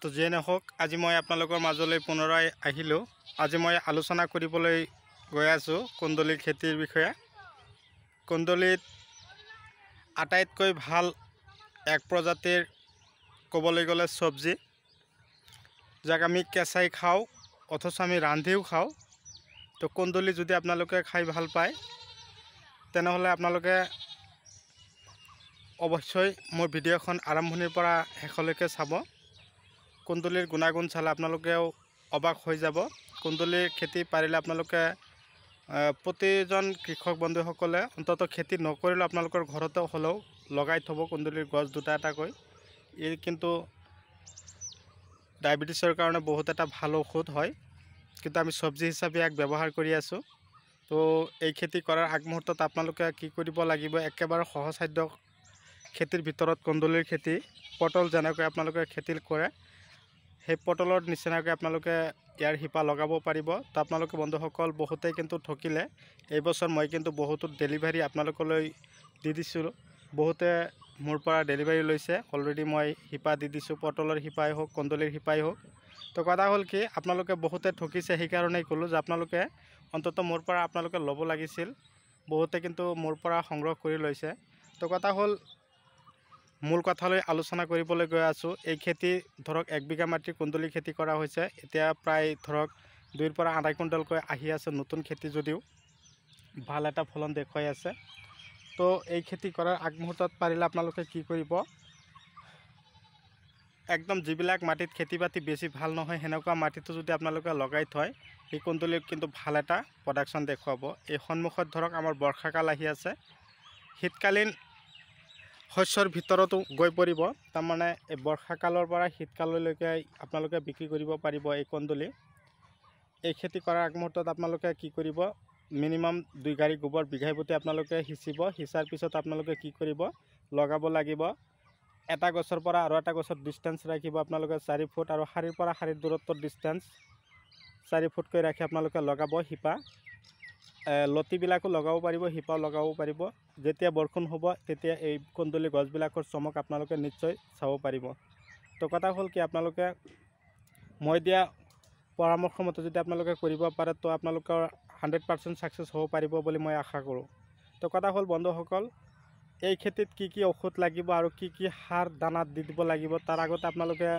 তো যেই নহওক আজি মই আপোনালোকৰ মাজলৈ পুনৰাই আহিলোঁ। আজি মই আলোচনা কৰিবলৈ গৈ আছোঁ কুন্দুলি খেতিৰ বিষয়ে। কুন্দুলিত আটাইতকৈ ভাল এক প্ৰজাতিৰ ক'বলৈ গ'লে চব্জি, যাক আমি কেঁচাই খাওঁ অথচ আমি ৰান্ধিও খাওঁ। তো কুন্দুলি যদি আপোনালোকে খাই ভাল পায় তেনেহ'লে আপোনালোকে অৱশ্যই মোৰ ভিডিঅ'খন আৰম্ভণিৰ পৰা শেষলৈকে চাব। কুন্দুলিৰ গুণাগুণ চালে আপোনালোকেও অবাক হৈ যাব। কুন্দুলিৰ খেতি পাৰিলে আপোনালোকে প্ৰতিজন কৃষক বন্ধুসকলে অন্ততঃ খেতি নকৰিলেও আপোনালোকৰ ঘৰতে হ'লেও লগাই থ'ব কুন্দুলিৰ গছ দুটা এটাকৈ। ই কিন্তু ডায়েবেটিছৰ কাৰণে বহুত এটা ভাল ঔষধ হয়, কিন্তু আমি চব্জি হিচাপে ইয়াক ব্যৱহাৰ কৰি আছোঁ। তো এই খেতি কৰাৰ আগমুহূৰ্তত আপোনালোকে কি কৰিব লাগিব, একেবাৰে সহজসাধ্য খেতিৰ ভিতৰত কুন্দুলিৰ খেতি। পটল যেনেকৈ আপোনালোকে খেতি কৰে সেই পটলৰ নিচিনাকৈ আপোনালোকে ইয়াৰ শিপা লগাব পাৰিব। তো আপোনালোকে বন্ধুসকল বহুতেই কিন্তু ঠকিলে। এইবছৰ মই কিন্তু বহুতো ডেলিভাৰী আপোনালোকলৈ দি দিছোঁ, বহুতে মোৰ পৰা ডেলিভাৰী লৈছে। অলৰেডি মই শিপা দি দিছোঁ, পটলৰ শিপাই হওক কুন্দুলিৰ শিপাই হওক। তো কথা হ'ল কি, আপোনালোকে বহুতে ঠকিছে, সেইকাৰণেই ক'লোঁ যে আপোনালোকে অন্ততঃ মোৰ পৰা আপোনালোকে ল'ব লাগিছিল। বহুতে কিন্তু মোৰ পৰা সংগ্ৰহ কৰি লৈছে। তো কথা হ'ল, মূল কথালৈ আলোচনা কৰিবলৈ গৈ আছোঁ। এই খেতি ধৰক 1 বিঘা মাটিৰ কুন্দুলি খেতি কৰা হৈছে। এতিয়া প্ৰায় ধৰক 2ৰ পৰা 2.5 কুইণ্টেলকৈ আহি আছে। নতুন খেতি যদিও ভাল এটা ফলন দেখুৱাই আছে। তো এই খেতি কৰাৰ আগমুহূৰ্তত পাৰিলে আপোনালোকে কি কৰিব, একদম যিবিলাক মাটিত খেতি বাতি বেছি ভাল নহয় সেনেকুৱা মাটিটো যদি আপোনালোকে লগাই থয়, সেই কুন্দুলি কিন্তু ভাল এটা প্ৰডাকশ্যন দেখুৱাব। এই সন্মুখত ধৰক আমাৰ বৰ্ষাকাল আহি আছে, শীতকালীন শস্যৰ ভিতৰতো গৈ পৰিব। তাৰমানে এই বৰ্ষাকালৰ পৰা শীতকাললৈকে আপোনালোকে বিক্ৰী কৰিব পাৰিব এই কুন্দুলি। এই খেতি কৰাৰ আগমুহূৰ্তত আপোনালোকে কি কৰিব, মিনিমাম 2 গাড়ী গোবৰ বিঘাই প্ৰতি আপোনালোকে সিঁচিব। সিঁচাৰ পিছত আপোনালোকে কি কৰিব, লগাব লাগিব। এটা গছৰ পৰা আৰু এটা গছত ডিষ্টেঞ্চ ৰাখিব আপোনালোকে 4 ফুট, আৰু শাৰীৰ পৰা শাৰীৰ দূৰত্বৰ ডিষ্টেঞ্চ 4 ফুটকৈ ৰাখি আপোনালোকে লগাব শিপা। লতিবিলাকো লগাব পাৰিব, শিপাও লগাব পাৰিব। যেতিয়া বৰষুণ হ'ব তেতিয়া এই কুন্দুলি গছবিলাকৰ চমক আপোনালোকে নিশ্চয় চাব পাৰিব। তো কথা হ'ল কি, আপোনালোকে মই দিয়া পৰামৰ্শ মতে যদি আপোনালোকে কৰিব পাৰে তো আপোনালোকৰ 100% ছাকচেছ হ'ব পাৰিব বুলি মই আশা কৰোঁ। তো কথা হ'ল বন্ধুসকল, এই খেতিত কি কি ঔষধ লাগিব আৰু কি কি সাৰ দানাত দি দিব লাগিব, তাৰ আগতে আপোনালোকে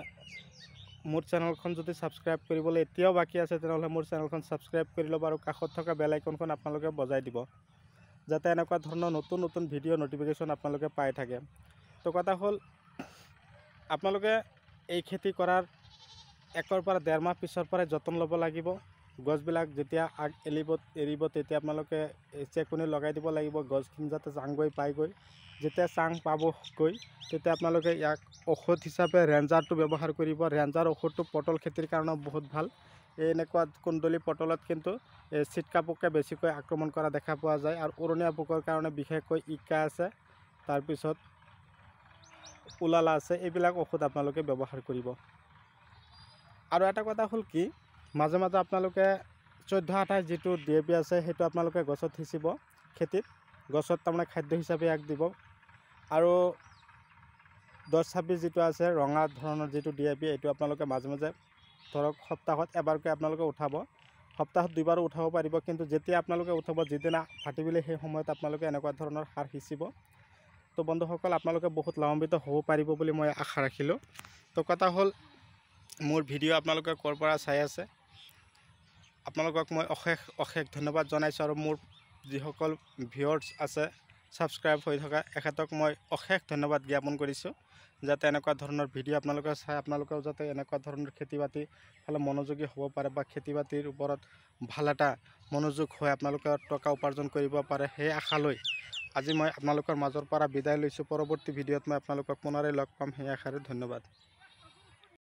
মোৰ চেনেলখন যদি ছাবস্ক্ৰাইব কৰিবলৈ এতিয়াও বাকী আছে তেনেহ'লে মোৰ চেনেলখন ছাবস্ক্ৰাইব কৰি ল'ব, আৰু কাষত থকা বেল আইকনখন আপোনালোকে বজাই দিব, যাতে এনেকুৱা ধৰণৰ নতুন নতুন ভিডিঅ' নটিফিকেশ্যন আপোনালোকে পাই থাকে। তো কথা হ'ল, আপোনালোকে এই খেতি কৰাৰ 1 পৰা 1.5 মাহ পিছৰ পৰাই যতন ল'ব লাগিব। গছবিলাক যেতিয়া আগ এৰিব তেতিয়া আপোনালোকে চেকনি লগাই দিব লাগিব, গছখিনি যাতে চাং গৈ পায়গৈ। যেতিয়া চাং পাবগৈ তেতিয়া আপোনালোকে ইয়াক ঔষধ হিচাপে ৰেঞ্জাৰটো ব্যৱহাৰ কৰিব। ৰেঞ্জাৰ ঔষধটো পটল খেতিৰ কাৰণেও বহুত ভাল। এনেকুৱা কুন্দুলি পটলত কিন্তু চিটকা পোকে বেছিকৈ আক্ৰমণ কৰা দেখা পোৱা যায়, আৰু উৰণীয়া পোকৰ কাৰণে বিশেষকৈ ইকা আছে, তাৰপিছত উলালা আছে, এইবিলাক ঔষধ আপোনালোকে ব্যৱহাৰ কৰিব। আৰু এটা কথা হ'ল কি, মাজে মাজে আপোনালোকে 14-28 যিটো DAP আছে সেইটো আপোনালোকে গছত সিঁচিব। খেতিত গছত তাৰমানে খাদ্য হিচাপে ইয়াক দিব। আৰু 10-26 যিটো আছে ৰঙা ধৰণৰ যিটো DAP, এইটো আপোনালোকে মাজে মাজে ধৰক সপ্তাহত এবাৰকৈ আপোনালোকে উঠাব। সপ্তাহত 2 বাৰো উঠাব পাৰিব, কিন্তু যেতিয়া আপোনালোকে উঠাব, যিদিনা ভাটিবিলে সেই সময়ত আপোনালোকে এনেকুৱা ধৰণৰ সাৰ সিঁচিব। তো বন্ধুসকল, আপোনালোকে বহুত লাভান্বিত হ'ব পাৰিব বুলি মই আশা ৰাখিলোঁ। তো কথা হ'ল, মোৰ ভিডিঅ' আপোনালোকে ক'ৰ পৰা চাই আছে আপোনালোকক মই অশেষ ধন্যবাদ জনাইছোঁ, আৰু মোৰ যিসকল ভিউৱাৰ্ছ আছে ছাবস্ক্ৰাইব হৈ থকা, এখেতক মই অশেষ ধন্যবাদ জ্ঞাপন কৰিছোঁ, যাতে এনেকুৱা ধৰণৰ ভিডিঅ' আপোনালোকে চাই আপোনালোকেও যাতে এনেকুৱা ধৰণৰ খেতি বাতি ফালে মনোযোগী হ'ব পাৰে, বা খেতি বাতিৰ ওপৰত ভাল এটা মনোযোগ হৈ আপোনালোকে টকা উপাৰ্জন কৰিব পাৰে, সেই আশা লৈ আজি মই আপোনালোকৰ মাজৰ পৰা বিদায় লৈছোঁ। পৰৱৰ্তী ভিডিঅ'ত মই আপোনালোকক পুনৰাই লগ পাম, সেই আশাৰে ধন্যবাদ।